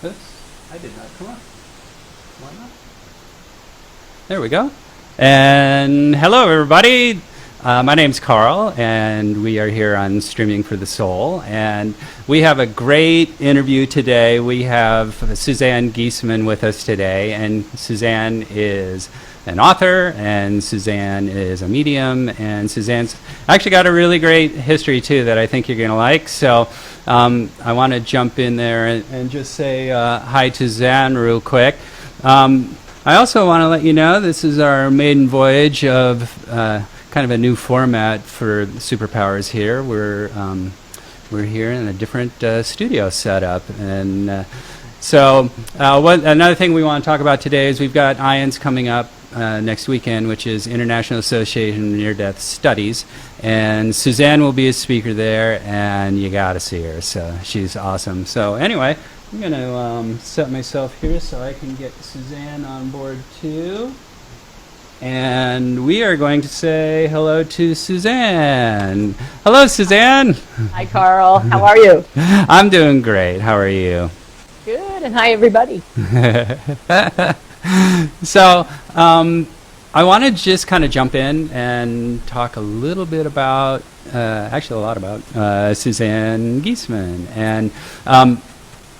Oops, I did not come up. Why not? There we go. And hello, everybody. My name's Carl, and we are here on Streaming for the Soul. And we have a great interview today. We have Suzanne Giesemann with us today, and Suzanne is an author, and Suzanne is a medium, and Suzanne's actually got a really great history, too, that I think you're going to like. So I want to jump in there and just say hi to Suzanne real quick. I also want to let you know this is our maiden voyage of kind of a new format for Superpowers here. We're here in a different studio setup, and so another thing we want to talk about today is we've got IANS coming up next weekend, which is International Association of Near-Death Studies, and Suzanne will be a speaker there, and you got to see her. So she's awesome. So anyway, I'm going to set myself here so I can get Suzanne on board too. And we are going to say hello to Suzanne. Hello, Suzanne. Hi, Carl. How are you? I'm doing great. How are you? Good, and hi, everybody. So I want to just kind of jump in and talk a little bit about, actually a lot about, Suzanne Giesemann. And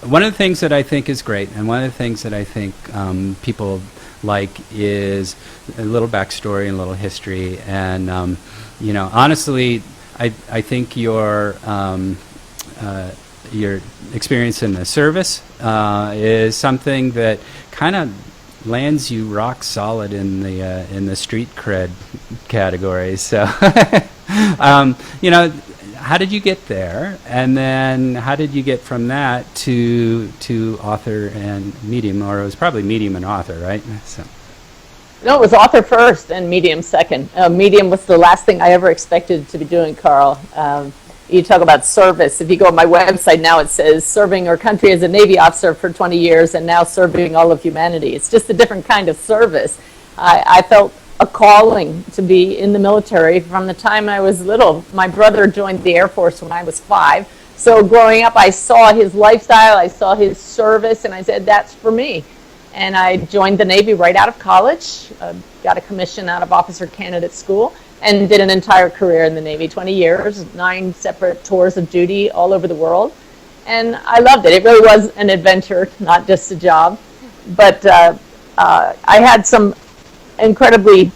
one of the things that I think is great, and one of the things that I think people like is a little backstory and a little history. And, honestly, I think your experience in the service is something that kind of lands you rock solid in the street cred category. So, how did you get there, and then how did you get from that to author and medium, or it was probably medium and author, right? So. No, it was author first and medium second. Medium was the last thing I ever expected to be doing, Carl. You talk about service. If you go on my website now, it says serving our country as a Navy officer for 20 years and now serving all of humanity. It's just a different kind of service. I felt a calling to be in the military from the time I was little. My brother joined the Air Force when I was 5. So growing up, I saw his lifestyle, I saw his service, and I said, that's for me. And I joined the Navy right out of college, got a commission out of Officer Candidate School, and did an entire career in the Navy, 20 years, 9 separate tours of duty all over the world. And I loved it. It really was an adventure, not just a job. But I had some incredibly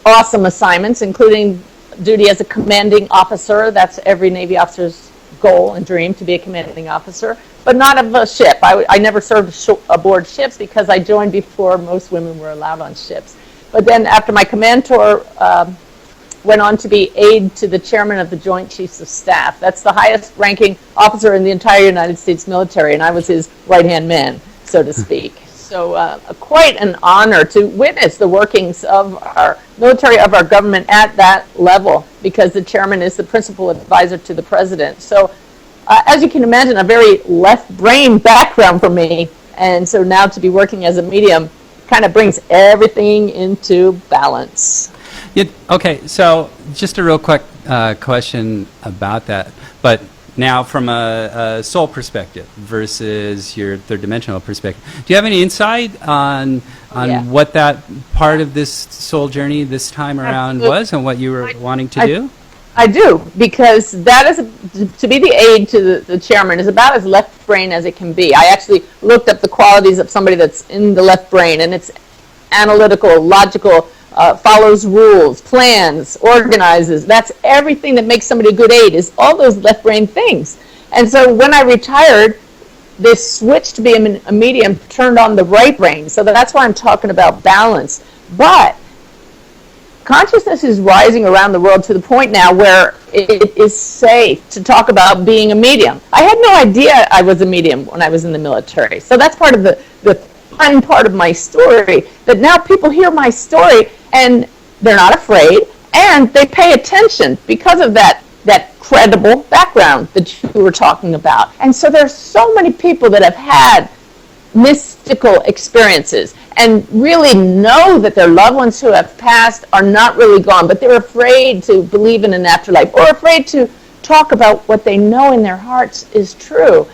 awesome assignments, including duty as a commanding officer. That's every Navy officer's goal and dream, to be a commanding officer, but not of a ship. I never served aboard ships because I joined before most women were allowed on ships. But then after my command tour, went on to be aide to the chairman of the Joint Chiefs of Staff. That's the highest ranking officer in the entire United States military, and I was his right-hand man, so to speak. So quite an honor to witness the workings of our military, of our government at that level, because the chairman is the principal advisor to the president. So as you can imagine, a very left-brain background for me. And so now to be working as a medium kind of brings everything into balance. Okay, so just a real quick question about that. But now, from a soul perspective versus your third dimensional perspective, do you have any insight on what that part of this soul journey this time around was, and what you were wanting to do? I do, because that is to be the aide to the chairman is about as left brain as it can be. I actually looked up the qualities of somebody that's in the left brain, and it's analytical, logical, follows rules, plans, organizes. That's everything that makes somebody a good aide, is all those left brain things. And so when I retired, this switch to be a medium turned on the right brain. So that's why I'm talking about balance. But consciousness is rising around the world to the point now where it is safe to talk about being a medium. I had no idea I was a medium when I was in the military. So that's part of the fun part of my story, that now people hear my story and they're not afraid, and they pay attention because of that credible background that you were talking about. And so there's so many people that have had mystical experiences and really know that their loved ones who have passed are not really gone, but they're afraid to believe in an afterlife or afraid to talk about what they know in their hearts is true.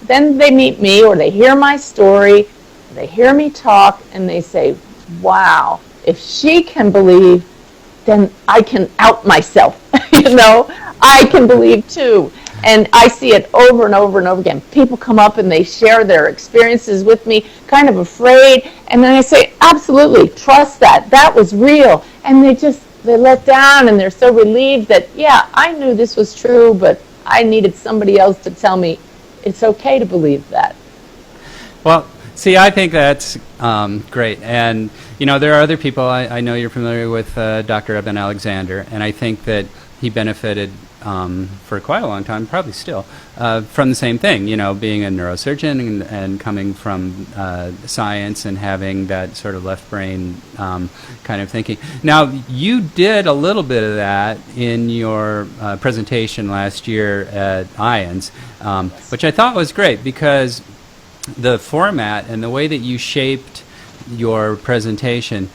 then they meet me or they hear my story, they hear me talk, and they say, wow, if she can believe, then I can out myself. I can believe too. And I see it over and over and over again. People come up and they share their experiences with me, kind of afraid. And then I say, absolutely, trust that. That was real. And they let down and they're so relieved that, yeah, I knew this was true, but I needed somebody else to tell me it's okay to believe that. Well, see, I think that's great. And, there are other people. I know you're familiar with Dr. Eben Alexander, and I think that he benefited for quite a long time, probably still, from the same thing, being a neurosurgeon and coming from science and having that sort of left brain kind of thinking. Now, you did a little bit of that in your presentation last year at IONS, which I thought was great because the format and the way that you shaped your presentation,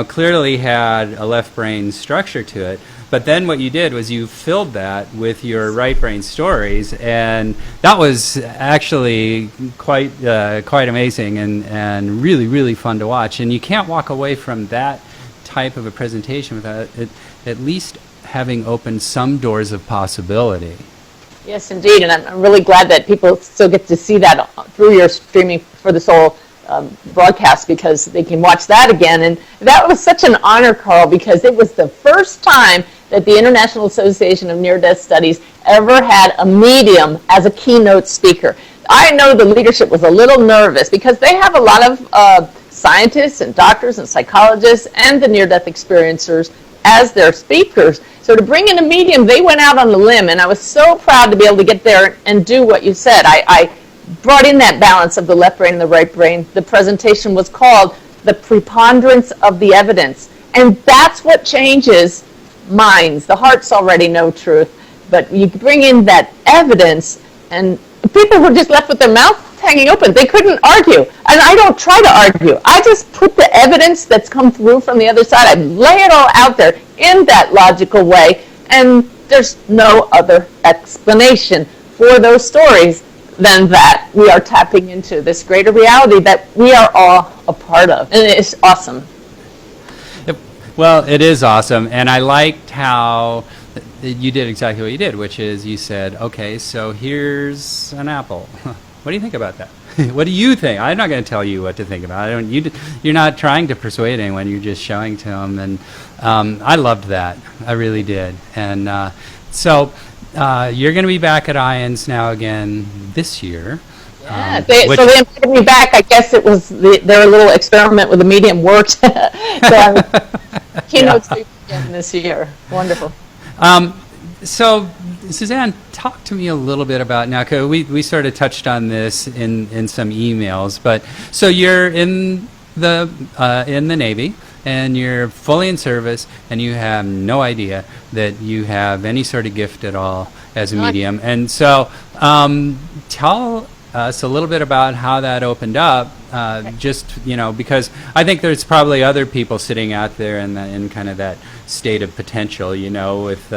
clearly had a left brain structure to it. But then what you did was you filled that with your right brain stories, and that was actually quite amazing and really, really fun to watch. And you can't walk away from that type of a presentation without it at least having opened some doors of possibility. Yes, indeed, and I'm really glad that people still get to see that through your Streaming for the Soul broadcast, because they can watch that again. And that was such an honor, Carl, because it was the first time that the International Association of Near-Death Studies ever had a medium as a keynote speaker. I know the leadership was a little nervous because they have a lot of scientists and doctors and psychologists and the near-death experiencers as their speakers. So to bring in a medium, they went out on a limb, and I was so proud to be able to get there and do what you said. I brought in that balance of the left brain and the right brain. The presentation was called The Preponderance of the Evidence, and that's what changes minds. The hearts already know truth, but you bring in that evidence, and people were just left with their mouths hanging open. They couldn't argue, and I don't try to argue. I just put the evidence that's come through from the other side. I lay it all out there in that logical way, and there's no other explanation for those stories than that we are tapping into this greater reality that we are all a part of, and it's awesome. Well, it is awesome, and I liked how you did exactly what you did, which is you said, okay, so here's an apple. What do you think about that? What do you think? I'm not going to tell you what to think about. You're not trying to persuade anyone. You're just showing to them, and I loved that. I really did. And so you're going to be back at IONS now again this year. Yeah, so they invited me back. I guess it was their little experiment with the medium worked. So I'm keynote speaker again this year. Wonderful. So, Suzanne, talk to me a little bit about now, because we sort of touched on this in some emails, but so you're in the Navy, and you're fully in service, and you have no idea that you have any sort of gift at all as a medium. And so tell us a little bit about how that opened up, just, because I think there's probably other people sitting out there in kind of that state of potential, with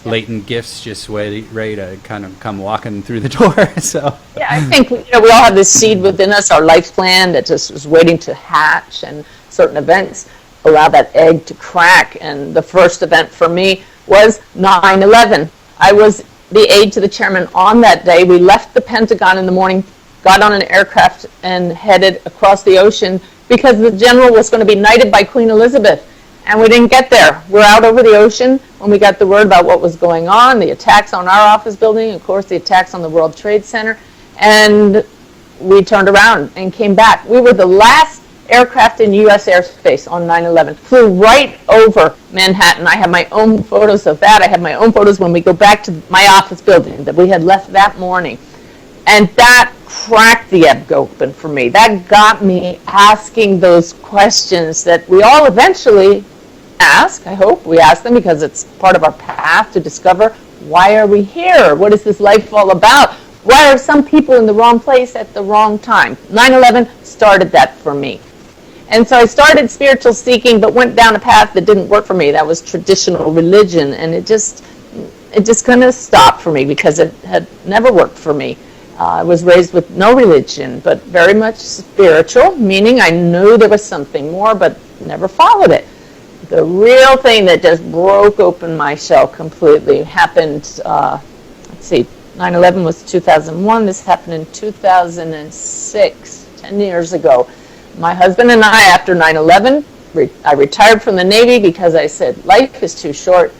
latent gifts just ready to kind of come walking through the door. So yeah, I think we all have this seed within us, our life plan that just was waiting to hatch, and certain events allow that egg to crack. And the first event for me was 9/11. I was the aide to the chairman on that day. We left the Pentagon in the morning, got on an aircraft, and headed across the ocean because the general was going to be knighted by Queen Elizabeth. And we didn't get there. We're out over the ocean when we got the word about what was going on, the attacks on our office building, of course, the attacks on the World Trade Center. And we turned around and came back. We were the last aircraft in U.S. airspace on 9/11. Flew right over Manhattan. I have my own photos of that. I have my own photos when we go back to my office building that we had left that morning. And that cracked the egg open for me. That got me asking those questions that we all eventually ask. I hope we ask them because it's part of our path to discover, why are we here? What is this life all about? Why are some people in the wrong place at the wrong time? 9/11 started that for me. And so I started spiritual seeking, but went down a path that didn't work for me. That was traditional religion, and it just kind of stopped for me because it had never worked for me. I was raised with no religion, but very much spiritual, meaning I knew there was something more, but never followed it. The real thing that just broke open my shell completely happened, 9/11 was 2001. This happened in 2006, 10 years ago. My husband and I, after 9/11, I retired from the Navy because I said, life is too short.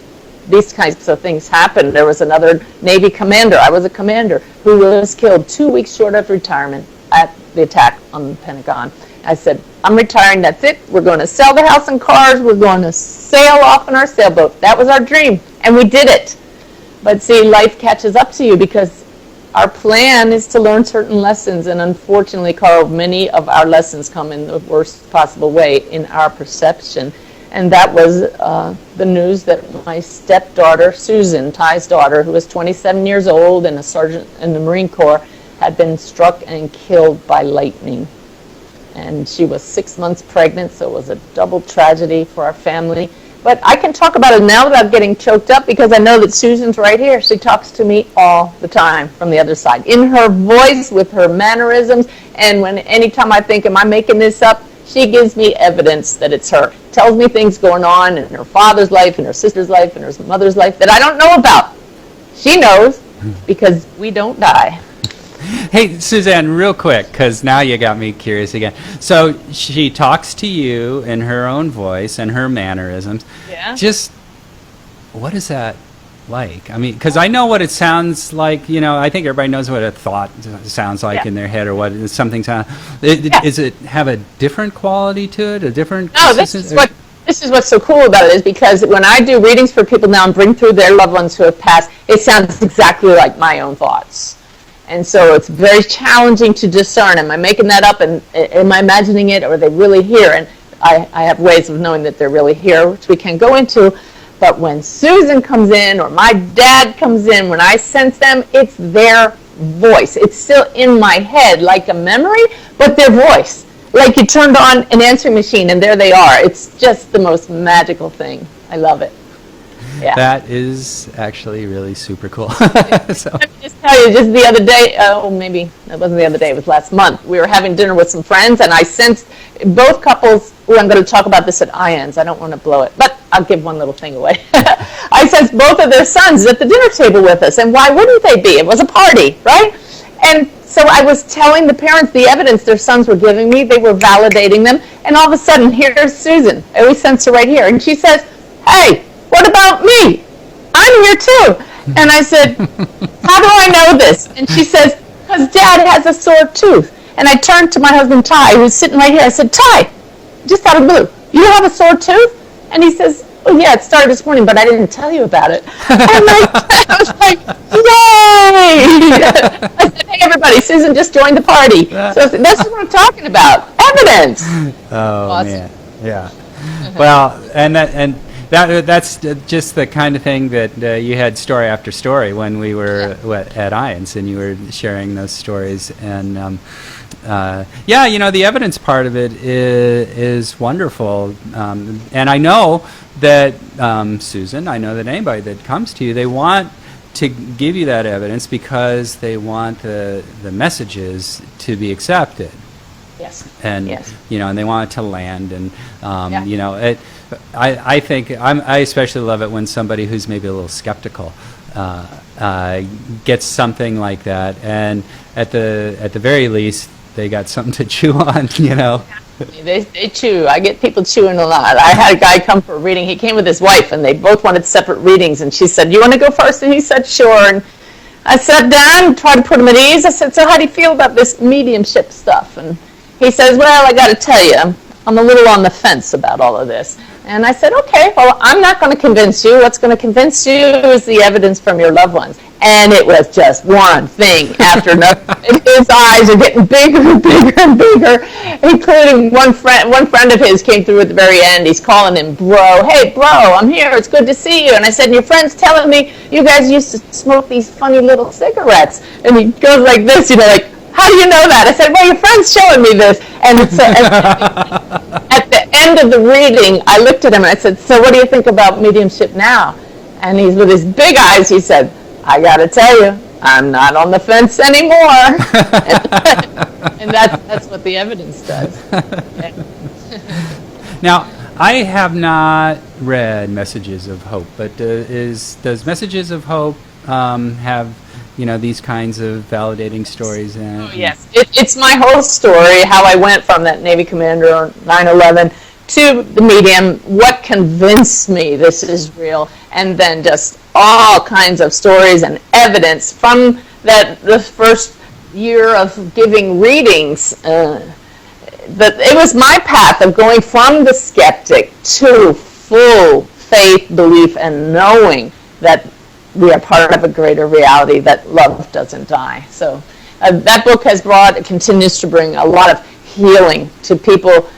These kinds of things happen. There was another Navy commander, I was a commander, who was killed 2 weeks short of retirement at the attack on the Pentagon. I said, I'm retiring, that's it. We're going to sell the house and cars. We're going to sail off in our sailboat. That was our dream, and we did it. But see, life catches up to you because our plan is to learn certain lessons, and unfortunately, Carl, many of our lessons come in the worst possible way in our perception. And that was the news that my stepdaughter, Suzanne, Ty's daughter, who was 27 years old and a sergeant in the Marine Corps, had been struck and killed by lightning. And she was 6 months pregnant, so it was a double tragedy for our family. But I can talk about it now without getting choked up because I know that Susan's right here. She talks to me all the time from the other side. In her voice, with her mannerisms, and anytime I think, am I making this up? She gives me evidence that it's her. Tells me things going on in her father's life, in her sister's life, in her mother's life that I don't know about. She knows because we don't die. Hey, Suzanne, real quick, because now you got me curious again. So she talks to you in her own voice and her mannerisms. Yeah. Just, what is that like? I mean, because I know what it sounds like. You know, I think everybody knows what a thought sounds like in their head, or what something sounds. Is it have a different quality to it? A different? No, this is what's so cool about it is because when I do readings for people now and bring through their loved ones who have passed, it sounds exactly like my own thoughts. And so it's very challenging to discern. Am I making that up, and am I imagining it, or are they really here? And I have ways of knowing that they're really here, which we can go into. But when Susan comes in, or my dad comes in, when I sense them, it's their voice. It's still in my head like a memory, but their voice. Like you turned on an answering machine, and there they are. It's just the most magical thing. I love it. Yeah. That is actually really super cool. So. Let me just tell you, just the other day, maybe it wasn't the other day, it was last month, we were having dinner with some friends, and I sensed both couples, I'm going to talk about this at IANS, I don't want to blow it, but I'll give one little thing away. I sensed both of their sons at the dinner table with us, and why wouldn't they be? It was a party, right? And so I was telling the parents the evidence their sons were giving me, they were validating them, and all of a sudden, here's Susan, I always sense her right here, and she says, hey, what about me? I'm here too. And I said, how do I know this? And she says, because Dad has a sore tooth. And I turned to my husband, Ty, who's sitting right here. I said, Ty, just out of the blue, you have a sore tooth? And he says, oh yeah, it started this morning, but I didn't tell you about it. And I was like, yay! I said, hey everybody, Susan just joined the party. So this is what I'm talking about, evidence. Oh, awesome. Man, yeah. Well, that's just the kind of thing that you had story after story when we were at IANS, and you were sharing those stories. And the evidence part of it is wonderful. And I know that, Susan, I know that anybody that comes to you, they want to give you that evidence because they want the messages to be accepted. Yes. And yes. And they want it to land, and I think I especially love it when somebody who's maybe a little skeptical gets something like that, and at the very least they got something to chew on. They chew. I get people chewing a lot. I had a guy come for a reading. He came with his wife, and they both wanted separate readings. And she said, "You want to go first?" And he said, "Sure." And I sat down and tried to put him at ease. I said, "So how do you feel about this mediumship stuff?" And he says, "Well, I got to tell you, I'm a little on the fence about all of this." And I said, okay, well, I'm not going to convince you. What's going to convince you is the evidence from your loved ones. And it was just one thing after another. His eyes are getting bigger and bigger and bigger, including one friend of his came through at the very end. He's calling him bro. Hey, bro, I'm here. It's good to see you. And I said, and your friend's telling me you guys used to smoke these funny little cigarettes. And he goes like this, like, how do you know that? I said, well, your friend's showing me this. And it's, at the end of the reading, I looked at him and I said, so what do you think about mediumship now? And he's with his big eyes, he said, I got to tell you, I'm not on the fence anymore. And that's what the evidence does. Now, I have not read Messages of Hope, but does Messages of Hope have, these kinds of validating stories? Oh, yes. It's my whole story, how I went from that Navy commander on 9/11 to the medium, what convinced me this is real, and then just all kinds of stories and evidence from the first year of giving readings. But it was my path of going from the skeptic to full faith, belief, and knowing that we are part of a greater reality, that love doesn't die. So that book continues to bring a lot of healing to people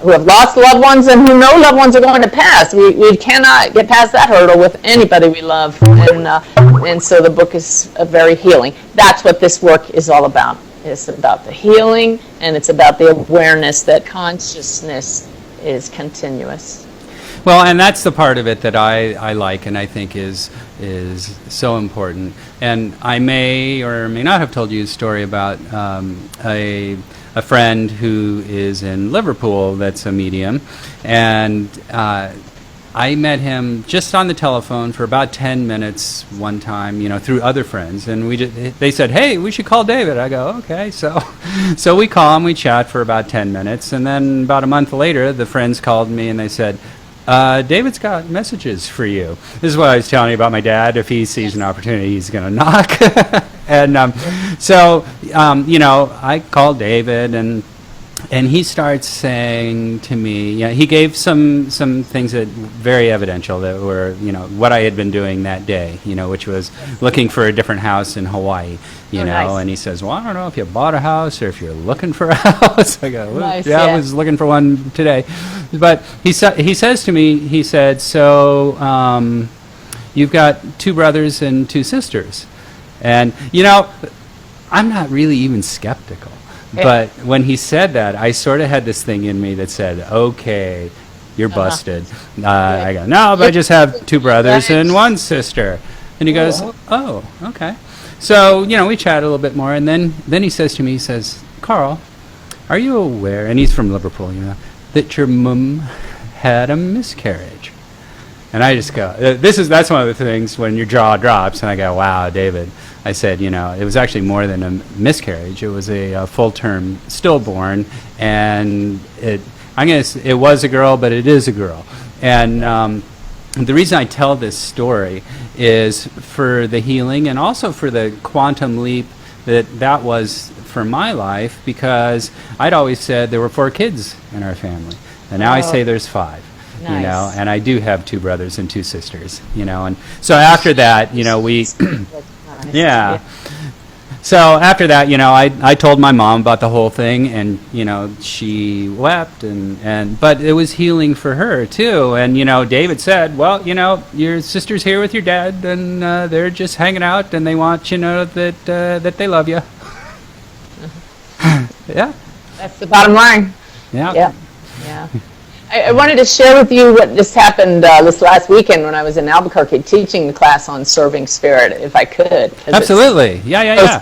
who have lost loved ones and who know loved ones are going to pass. We cannot get past that hurdle with anybody we love. And so the book is very healing. That's what this work is all about. It's about the healing, and it's about the awareness that consciousness is continuous. Well, and that's the part of it that I like and I think is so important. And I may or may not have told you a story about a friend who is in Liverpool that's a medium, and I met him just on the telephone for about 10 minutes one time, through other friends, and they said, "Hey, we should call David." I go, "Okay." So we call him, we chat for about 10 minutes, and then about a month later, the friends called me and they said, "David's got messages for you." This is what I was telling you about my dad. If he sees an opportunity, he's going to knock. And I called David, and he starts saying to me, he gave some things that very evidential that were, what I had been doing that day, which was looking for a different house in Hawaii, nice. And he says, "Well, I don't know if you bought a house or if you're looking for a house." I go, well, nice, I was looking for one today. But he says to me, he said, "So you've got 2 brothers and 2 sisters." And, I'm not really even skeptical. But when he said that, I sort of had this thing in me that said, "Okay, you're busted." I go, "No, but I just have 2 brothers and 1 sister." And he goes, "Oh, okay." So, we chat a little bit more, and then he says to me, he says, "Carl, are you aware," and he's from Liverpool, "that your mum had a miscarriage?" And I just go, that's one of the things when your jaw drops, and I go, "Wow, David." I said, it was actually more than a miscarriage. It was a full-term stillborn, and it was a girl, but it is a girl. And the reason I tell this story is for the healing and also for the quantum leap that was for my life, because I'd always said there were 4 kids in our family, and now I say there's 5. Nice. And I do have 2 brothers and 2 sisters, and so after that, we, yeah. So after that, I told my mom about the whole thing, and she wept, but it was healing for her too. And David said, "Well, your sister's here with your dad, and they're just hanging out, and they want you to know that they love you." Yeah. That's the bottom line. Yeah. Yeah. I wanted to share with you what just happened this last weekend when I was in Albuquerque teaching the class on serving spirit, if I could. Absolutely. Yeah.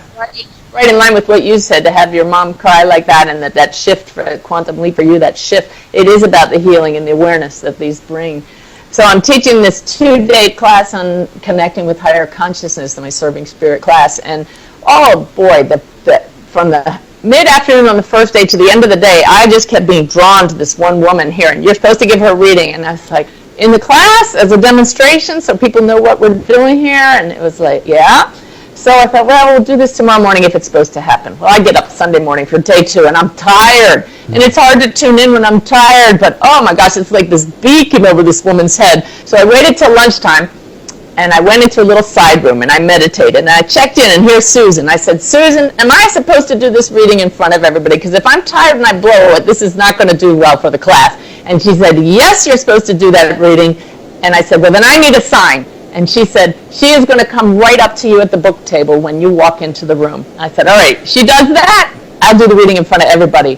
Right in line with what you said, to have your mom cry like that, and that shift for quantum leap for you, that shift, it is about the healing and the awareness that these bring. So I'm teaching this 2-day class on connecting with higher consciousness, my serving spirit class, and oh boy, from the mid-afternoon on the first day to the end of the day, I just kept being drawn to this one woman here, and you're supposed to give her a reading, and I was like, in the class as a demonstration so people know what we're doing here, and it was like, yeah. So I thought, well, we'll do this tomorrow morning if it's supposed to happen. Well, I get up Sunday morning for day 2, and I'm tired, and it's hard to tune in when I'm tired, but oh my gosh, it's like this beacon over this woman's head. So I waited till lunchtime, and I went into a little side room, and I meditated, and I checked in, and here's Susan. I said, "Susan, am I supposed to do this reading in front of everybody? Because if I'm tired and I blow it, this is not going to do well for the class." And she said, "Yes, you're supposed to do that reading." And I said, "Well, then I need a sign." And she said, "She is going to come right up to you at the book table when you walk into the room." I said, "All right, she does that, I'll do the reading in front of everybody."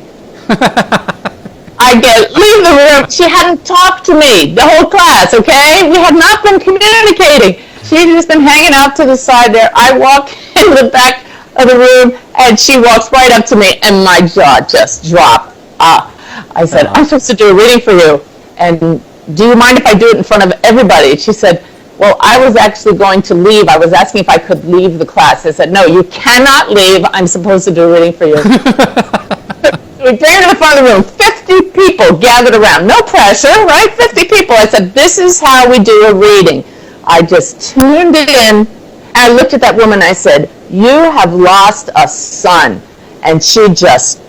Leave the room. She hadn't talked to me the whole class, okay? We had not been communicating. She'd just been hanging out to the side there. I walk in the back of the room, and she walks right up to me, and my jaw just dropped. I said, I'm supposed to do a reading for you, and do you mind if I do it in front of everybody? She said, well, I was actually going to leave. I was asking if I could leave the class. I said, no, you cannot leave. I'm supposed to do a reading for you. We bring her to the front of the room. 50 people gathered around. No pressure, right? 50 people. I said, this is how we do a reading. I just tuned in, and I looked at that woman, and I said, you have lost a son. And she just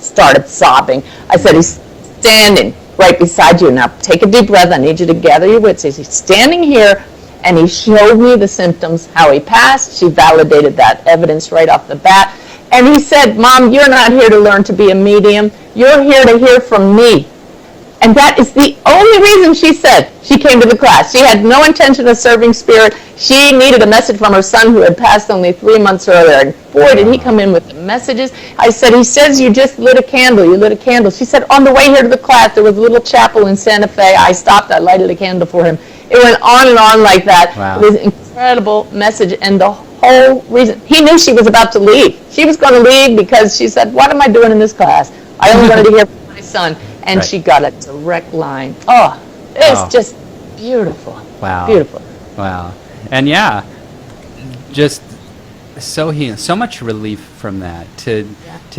started sobbing. I said, he's standing right beside you. Now take a deep breath. I need you to gather your wits. He's standing here, and he showed me the symptoms, how he passed. She validated that evidence right off the bat. And he said, Mom, you're not here to learn to be a medium. You're here to hear from me. And that is the only reason, she said, she came to the class. She had no intention of serving spirit. She needed a message from her son who had passed only 3 months earlier. And boy, did he come in with the messages. I said, he says you just lit a candle. You lit a candle. She said, on the way here to the class, there was a little chapel in Santa Fe. I stopped. I lighted a candle for him. It went on and on like that. Wow. It was an incredible message. And the whole reason, he knew she was about to leave. She was going to leave because she said, what am I doing in this class? I only wanted to hear from my son. And right. She got a direct line. Oh, it's just beautiful. Wow. Beautiful. Wow. And yeah, just so healing, so much relief from that to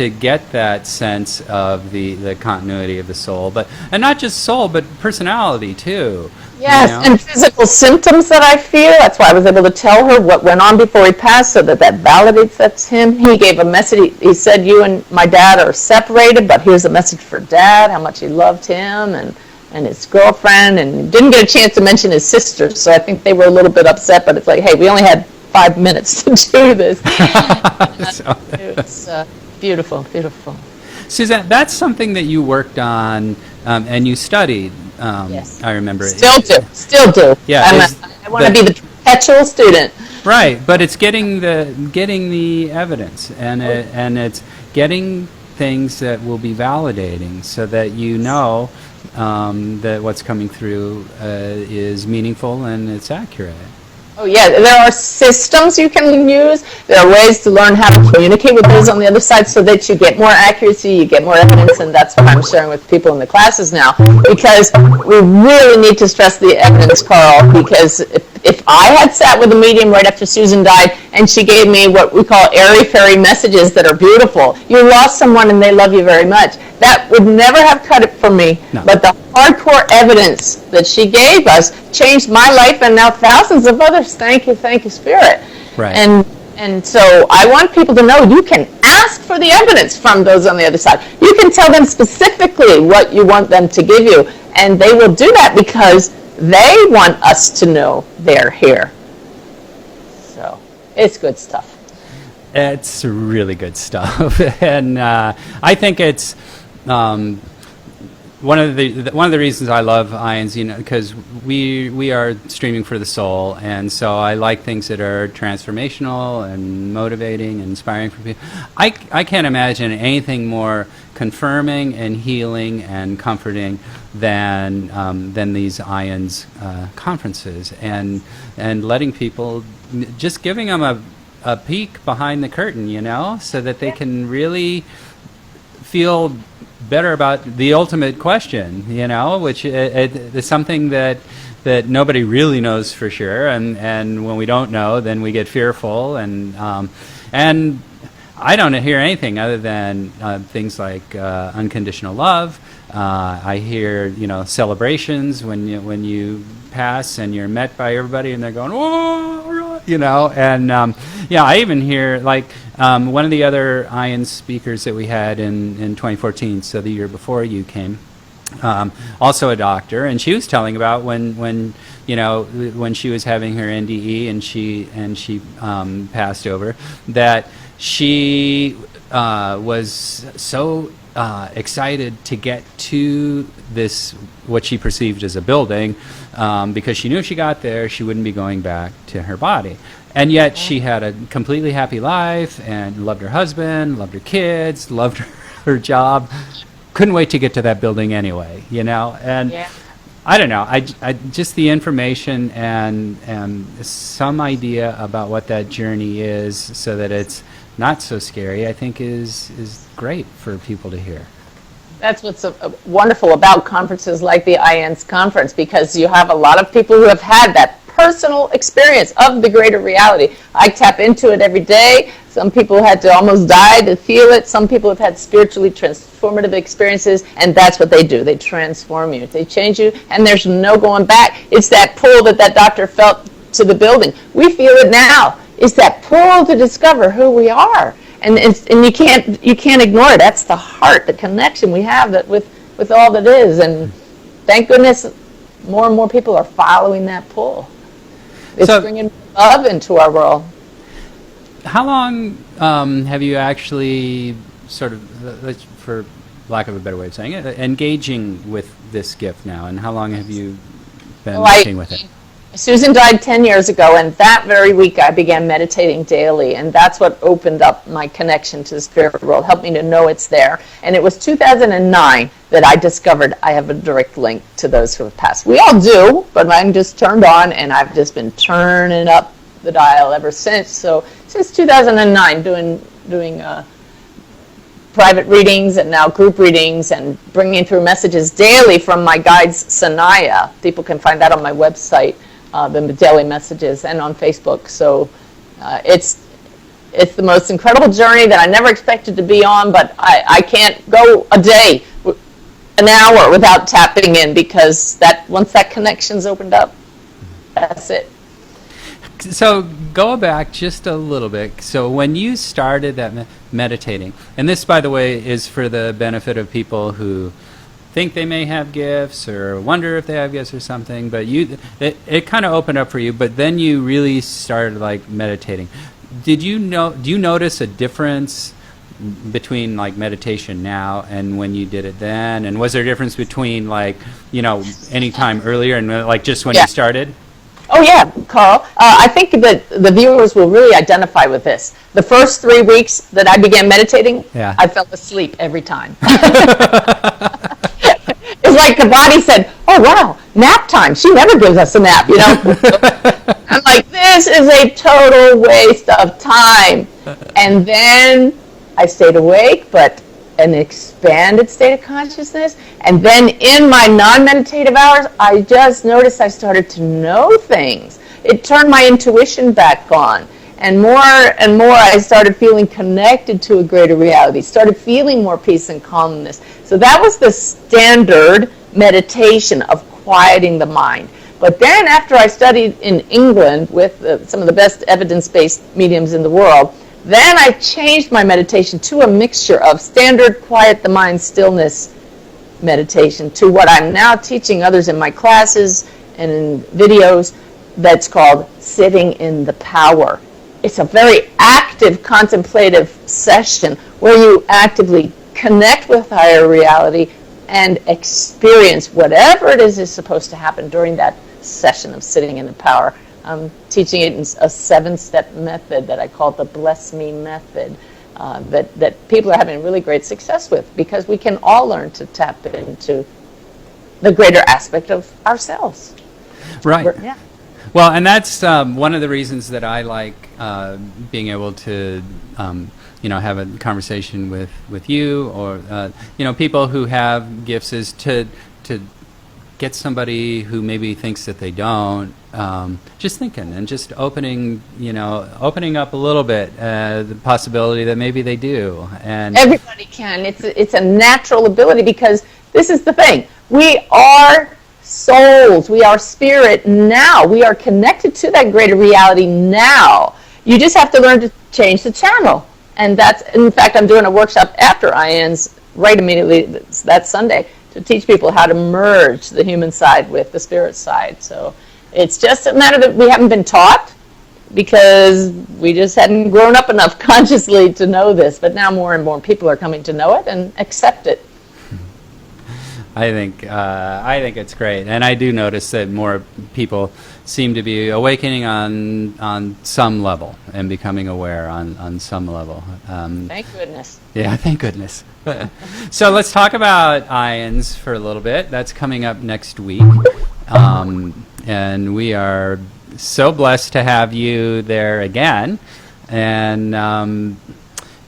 get that sense of the continuity of the soul, and not just soul, but personality too. Yes, you know? And physical symptoms that I feel. That's why I was able to tell her what went on before he passed, so that validates that's him. He gave a message. He said, you and my dad are separated, but here's a message for Dad, how much he loved him and his girlfriend, and didn't get a chance to mention his sister, so I think they were a little bit upset, but it's like, hey, we only had 5 minutes to do this. It's beautiful, beautiful. Suzanne, that's something that you worked on and you studied. Yes. I remember. Still do. Yeah. I want to be the perpetual student. Right, but it's getting the evidence, and it's getting things that will be validating, so that you know that what's coming through is meaningful and it's accurate. Oh yeah, there are systems you can use. There are ways to learn how to communicate with those on the other side so that you get more accuracy, you get more evidence, and that's what I'm sharing with people in the classes now. Because we really need to stress the evidence, Carl, because if I had sat with a medium right after Susan died and she gave me what we call airy-fairy messages that are beautiful, you lost someone and they love you very much, that would never have cut it for me. No. But the hardcore evidence that she gave us changed my life and now thousands of others. Thank you, Spirit. Right. And so I want people to know you can ask for the evidence from those on the other side. You can tell them specifically what you want them to give you, and they will do that because they want us to know they're here. So it's good stuff. It's really good stuff, and I think it's one of the reasons I love Ions, because we are streaming for the soul, and so I like things that are transformational and motivating and inspiring for people. I can't imagine anything more confirming and healing and comforting than these Ions conferences, and letting people, just giving them a peek behind the curtain, so that they can really feel better about the ultimate question, which is something that nobody really knows for sure, and when we don't know, then we get fearful, and I don't hear anything other than things like unconditional love. I hear celebrations when you pass and you're met by everybody and they're going, whoa, and I even hear like one of the other Ion speakers that we had in 2014, so the year before you came, also a doctor, and she was telling about when she was having her NDE and she passed over, that she was so excited to get to this, what she perceived as a building, because she knew if she got there, she wouldn't be going back to her body. And yet she had a completely happy life and loved her husband, loved her kids, loved her job. Couldn't wait to get to that building anyway, and I don't know. I just the information and some idea about what that journey is, so that it's not so scary, I think is great for people to hear. That's what's wonderful about conferences like the IANS conference, because you have a lot of people who have had that personal experience of the greater reality. I tap into it every day. Some people had to almost die to feel it. Some people have had spiritually transformative experiences, and that's what they do. They transform you. They change you, and there's no going back. It's that pull that doctor felt to the building. We feel it now. It's that pull to discover who we are. And you can't ignore it. That's the heart, the connection we have that with all that is. And thank goodness more and more people are following that pull. It's bringing love into our world. How long have you actually sort of, for lack of a better way of saying it, engaging with this gift now? And how long have you been working with it? Susan died 10 years ago, and that very week I began meditating daily, and that's what opened up my connection to the spirit world, helped me to know it's there. And it was 2009 that I discovered I have a direct link to those who have passed. We all do, but mine just turned on, and I've just been turning up the dial ever since. So since 2009, doing private readings and now group readings, and bringing through messages daily from my guides, Sanaya. People can find that on my website. The daily messages, and on Facebook. So it's the most incredible journey that I never expected to be on, but I can't go a day, an hour without tapping in, because once that connection's opened up, that's it. So go back just a little bit. So when you started that meditating, and this, by the way, is for the benefit of people who think they may have gifts or wonder if they have gifts or something, but it kind of opened up for you, but then you really started like meditating. Do you notice a difference between like meditation now and when you did it then? And was there a difference between like, any time earlier and like just when you started? Oh yeah, Carl. I think that the viewers will really identify with this. The first 3 weeks that I began meditating, I fell asleep every time. It's like the body said, oh wow, nap time. She never gives us a nap, I'm like, this is a total waste of time. And then I stayed awake, but an expanded state of consciousness. And then in my non-meditative hours, I just noticed I started to know things. It turned my intuition back on. And more I started feeling connected to a greater reality, started feeling more peace and calmness. So that was the standard meditation of quieting the mind. But then after I studied in England with some of the best evidence-based mediums in the world, then I changed my meditation to a mixture of standard quiet the mind stillness meditation to what I'm now teaching others in my classes and in videos that's called sitting in the power. It's a very active contemplative session where you actively connect with higher reality and experience whatever it is supposed to happen during that session of sitting in the power. I'm teaching it in a 7-step method that I call the Bless Me method that people are having really great success with, because we can all learn to tap into the greater aspect of ourselves. Right. Yeah. Well, and that's one of the reasons that I like being able to, have a conversation with you or, people who have gifts, is to get somebody who maybe thinks that they don't, just thinking and just opening up a little bit the possibility that maybe they do. And everybody can. It's a natural ability, because this is the thing. We are souls. We are spirit now. We are connected to that greater reality now. You just have to learn to change the channel. And that's, in fact, I'm doing a workshop after IANS right immediately that Sunday to teach people how to merge the human side with the spirit side. So it's just a matter that we haven't been taught, because we just hadn't grown up enough consciously to know this. But now more and more people are coming to know it and accept it. I think it's great, and I do notice that more people seem to be awakening on some level and becoming aware on some level. Thank goodness. Yeah, thank goodness. So let's talk about ions for a little bit. That's coming up next week, and we are so blessed to have you there again, and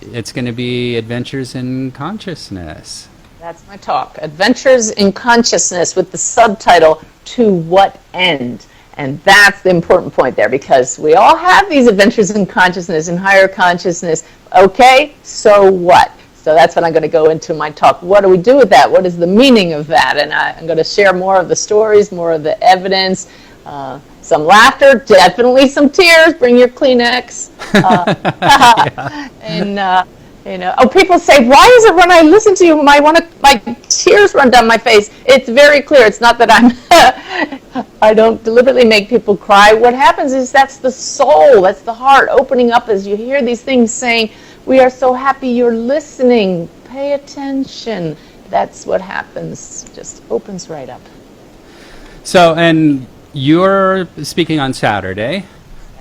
it's going to be Adventures in Consciousness. That's my talk. Adventures in Consciousness with the subtitle, To What End? And that's the important point there, because we all have these adventures in consciousness and higher consciousness. Okay, so what? So that's what I'm going to go into my talk. What do we do with that? What is the meaning of that? And I'm going to share more of the stories, more of the evidence, some laughter, definitely some tears. Bring your Kleenex. And people say, why is it when I listen to you, my tears run down my face? It's very clear. It's not that I don't deliberately make people cry. What happens is that's the soul, that's the heart opening up as you hear these things saying, we are so happy you're listening. Pay attention. That's what happens. Just opens right up. So, and you're speaking on Saturday.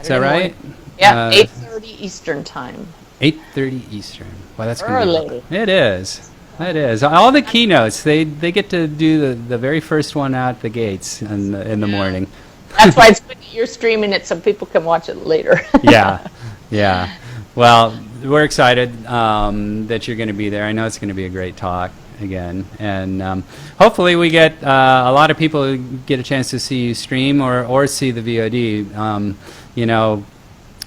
Is that right? Yeah, 8:30 Eastern time. 8:30 Eastern. Wow, that's early. It is. It is. All the keynotes, they get to do the very first one out the gates in the morning. That's why it's good that you're streaming it so people can watch it later. Yeah. Well, we're excited that you're going to be there. I know it's going to be a great talk again, and hopefully we get a lot of people who get a chance to see you stream or see the VOD.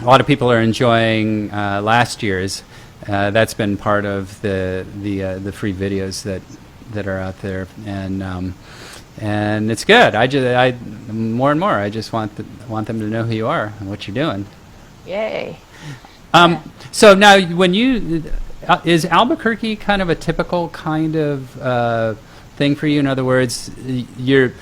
A lot of people are enjoying last year's. That's been part of the free videos that are out there, and it's good. I more and more. I just want them to know who you are and what you're doing. Yay! So now, when is Albuquerque kind of a typical kind of thing for you? In other words, you're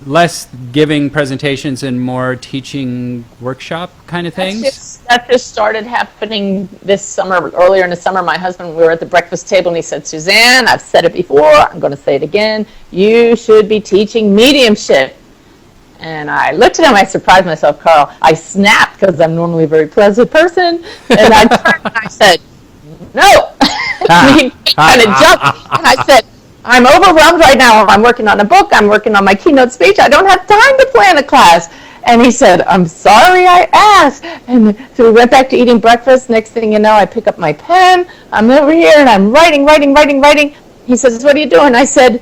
less giving presentations and more teaching workshop kind of things? That just started happening this summer. Earlier in the summer, my husband, we were at the breakfast table, and he said, Suzanne, I've said it before, I'm going to say it again, you should be teaching mediumship. And I looked at him, I surprised myself, Carl. I snapped, because I'm normally a very pleasant person, and I turned and I said, no. He kind of jumped, and I said, I'm overwhelmed right now. I'm working on a book. I'm working on my keynote speech. I don't have time to plan a class. And he said, I'm sorry I asked. And so we went back to eating breakfast. Next thing you know, I pick up my pen. I'm over here, and I'm writing. He says, what are you doing? I said,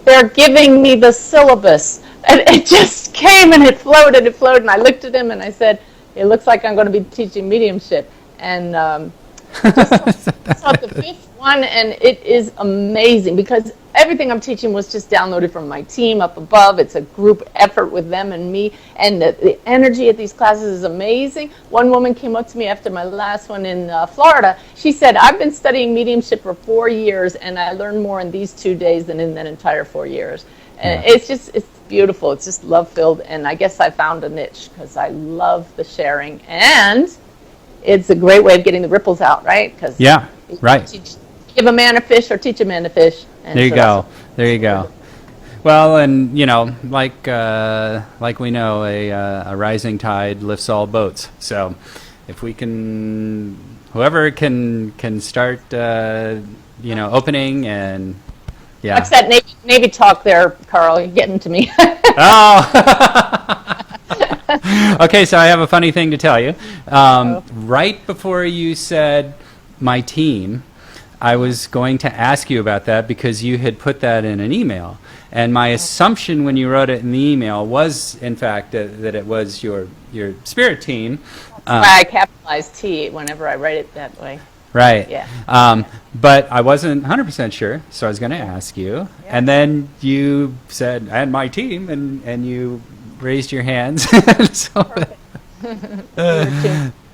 they're giving me the syllabus. And it just came, and it flowed. And I looked at him, and I said, it looks like I'm going to be teaching mediumship. And I just saw the fifth one, and it is amazing because everything I'm teaching was just downloaded from my team up above. It's a group effort with them and me, and the energy at these classes is amazing. One woman came up to me after my last one in Florida. She said, I've been studying mediumship for 4 years, and I learned more in these 2 days than in that entire 4 years. And it's beautiful. It's just love-filled, and I guess I found a niche because I love the sharing, and it's a great way of getting the ripples out, right? Because give a man a fish or teach a man to fish. And there you go. Well, and like we know, a rising tide lifts all boats. So if we can, whoever can start, opening and What's that Navy talk there, Carl? You're getting to me. Okay, so I have a funny thing to tell you. Right before you said my team, I was going to ask you about that because you had put that in an email. And my assumption when you wrote it in the email was, in fact, that it was your spirit team. That's why I capitalize T whenever I write it that way. Right. Yeah. But I wasn't 100% sure, so I was going to ask you. Yeah. And then you said, and my team, and you raised your hands.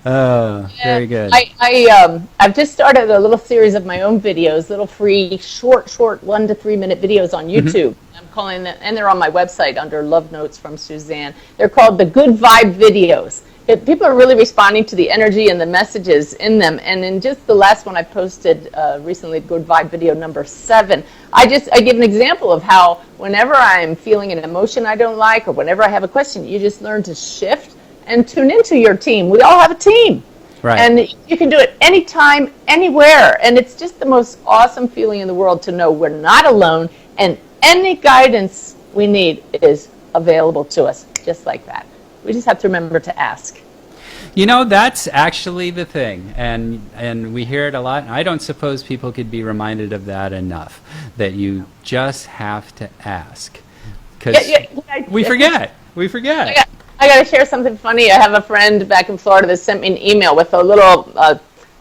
Very good. I've just started a little series of my own videos, little free, short 1 to 3 minute videos on YouTube. Mm-hmm. I'm calling them, and they're on my website under Love Notes from Suzanne. They're called the Good Vibe Videos. People are really responding to the energy and the messages in them. And in just the last one I posted recently, Good Vibe video number 7, I give an example of how whenever I'm feeling an emotion I don't like, or whenever I have a question, you just learn to shift and tune into your team. We all have a team. Right. And you can do it anytime, anywhere. And it's just the most awesome feeling in the world to know we're not alone, and any guidance we need is available to us, just like that. We just have to remember to ask. You know, that's actually the thing, and we hear it a lot. And I don't suppose people could be reminded of that enough, that you just have to ask. Because we forget. We forget. I got to share something funny. I have a friend back in Florida that sent me an email with a little a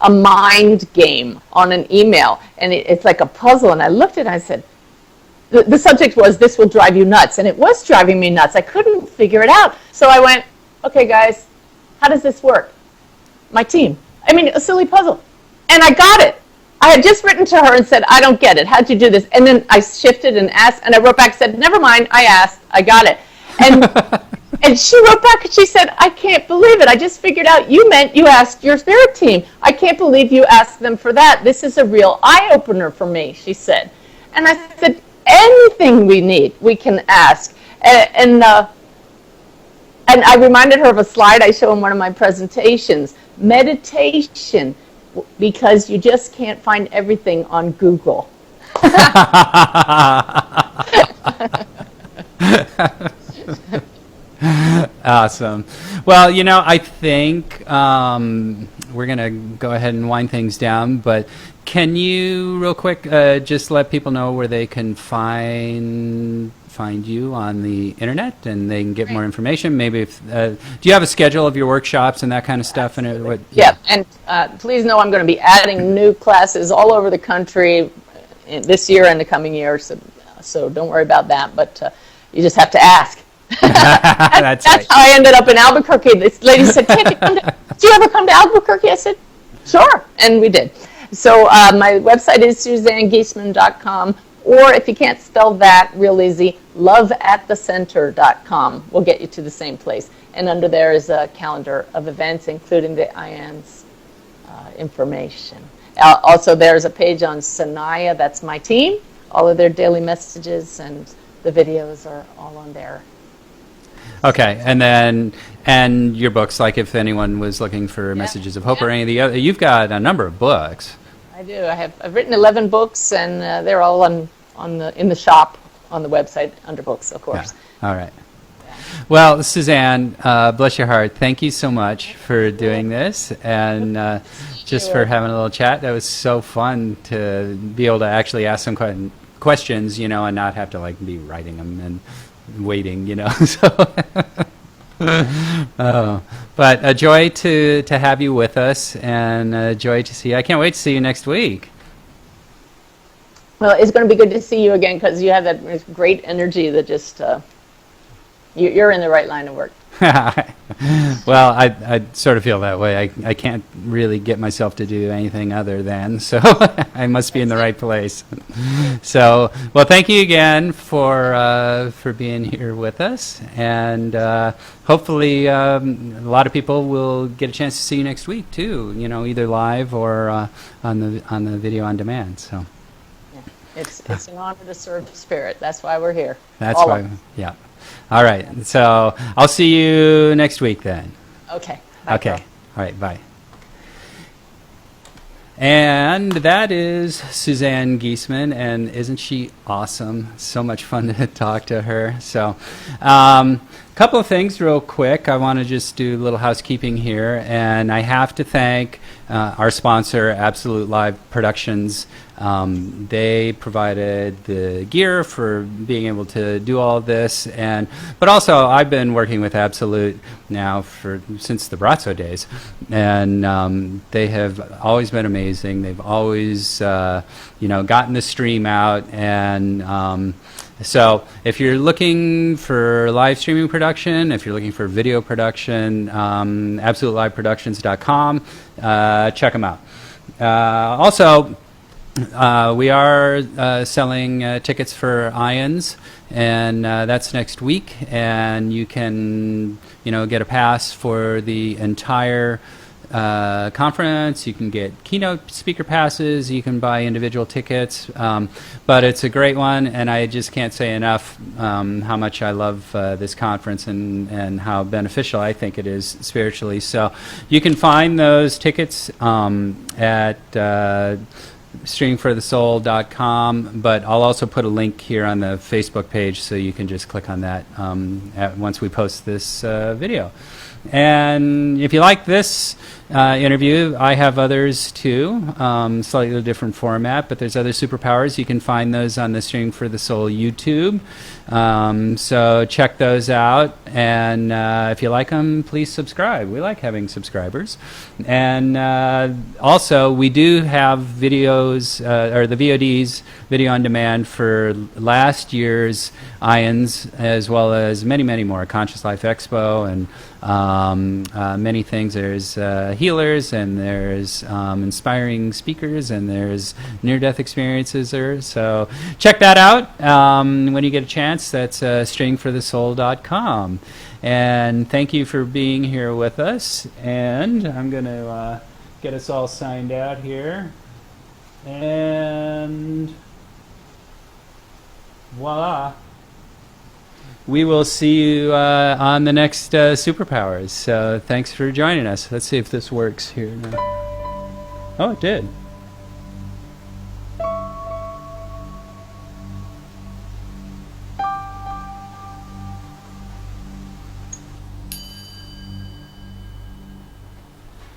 mind game on an email, and it's like a puzzle. And I looked at it and I said, the subject was, "This will drive you nuts," and it was driving me nuts. I couldn't figure it out. So I went, "Okay, guys, how does this work?" My team. I mean, a silly puzzle, and I got it. I had just written to her and said, "I don't get it. How'd you do this?" And then I shifted and asked, and I wrote back, said, "Never mind. I asked. I got it." And and she wrote back and she said, "I can't believe it. I just figured out you meant you asked your spirit team. I can't believe you asked them for that. This is a real eye-opener for me," she said. And I said, anything we need, we can ask. And I reminded her of a slide I show in one of my presentations. Meditation, because you just can't find everything on Google. Awesome. Well, you know, I think we're going to go ahead and wind things down, but can you real quick just let people know where they can find you on the internet, and they can get more information? Maybe if do you have a schedule of your workshops and that kind of stuff? And yeah, and please know I'm going to be adding new classes all over the country this year and the coming years, so don't worry about that, but you just have to ask. That's right. How I ended up in Albuquerque. This lady said, "Do you ever come to Albuquerque?" I said, "Sure," and we did. So my website is SuzanneGiesemann.com, or if you can't spell that, real easy, loveatthecenter.com will get you to the same place. And under there is a calendar of events, including the IANS information. Also, there's a page on Sanaya, that's my team. All of their daily messages and the videos are all on there. Okay, and your books, like if anyone was looking for Messages of Hope or any of the other, you've got a number of books. I do. I've written 11 books, and they're all in the shop on the website under books, of course. Yeah. All right. Yeah. Well, Suzanne, bless your heart. Thank you so much for doing this, and just for having a little chat. That was so fun to be able to actually ask some questions, you know, and not have to like be writing them and waiting, you know. So, but a joy to have you with us, and a joy to see you. I can't wait to see you next week. Well, it's going to be good to see you again, because you have that great energy that just you're in the right line of work. Well, I sort of feel that way. I can't really get myself to do anything other than, so I must be in the right place. So, well, thank you again for being here with us, and hopefully a lot of people will get a chance to see you next week too. You know, either live or on the video on demand. So, yeah. It's an honor to serve the Spirit. That's why we're here. That's why, yeah. All right, so I'll see you next week then. Okay. Bye, okay. Carl. All right, bye. And that is Suzanne Giesemann, and isn't she awesome? So much fun to talk to her. So, a couple of things real quick. I want to just do a little housekeeping here, and I have to thank our sponsor, Absolute Live Productions. They provided the gear for being able to do all of this, but also I've been working with Absolute now since the Brazzo days, and they have always been amazing. They've always gotten the stream out, and so if you're looking for live streaming production, if you're looking for video production, AbsoluteLiveProductions.com, check them out. Also, We are selling tickets for Ions, and that's next week. And you can, get a pass for the entire conference. You can get keynote speaker passes. You can buy individual tickets. But it's a great one, and I just can't say enough how much I love this conference and how beneficial I think it is spiritually. So you can find those tickets at streamingforthesoul.com, but I'll also put a link here on the Facebook page so you can just click on that once we post this video. And if you like this interview, I have others too, slightly different format, but there's other superpowers. You can find those on the Streaming for the Soul YouTube. So check those out, and if you like them, please subscribe. We like having subscribers. And also, we do have videos, or the VODs, video on demand, for last year's Ions, as well as many, many more. Conscious Life Expo and many things. There's healers, and there's inspiring speakers, and there's near-death experiences there. So check that out when you get a chance. That's streamingforthesoul.com. And thank you for being here with us. And I'm going to get us all signed out here. And voila. We will see you on the next Superpowers. So thanks for joining us. Let's see if this works here now. Oh, it did.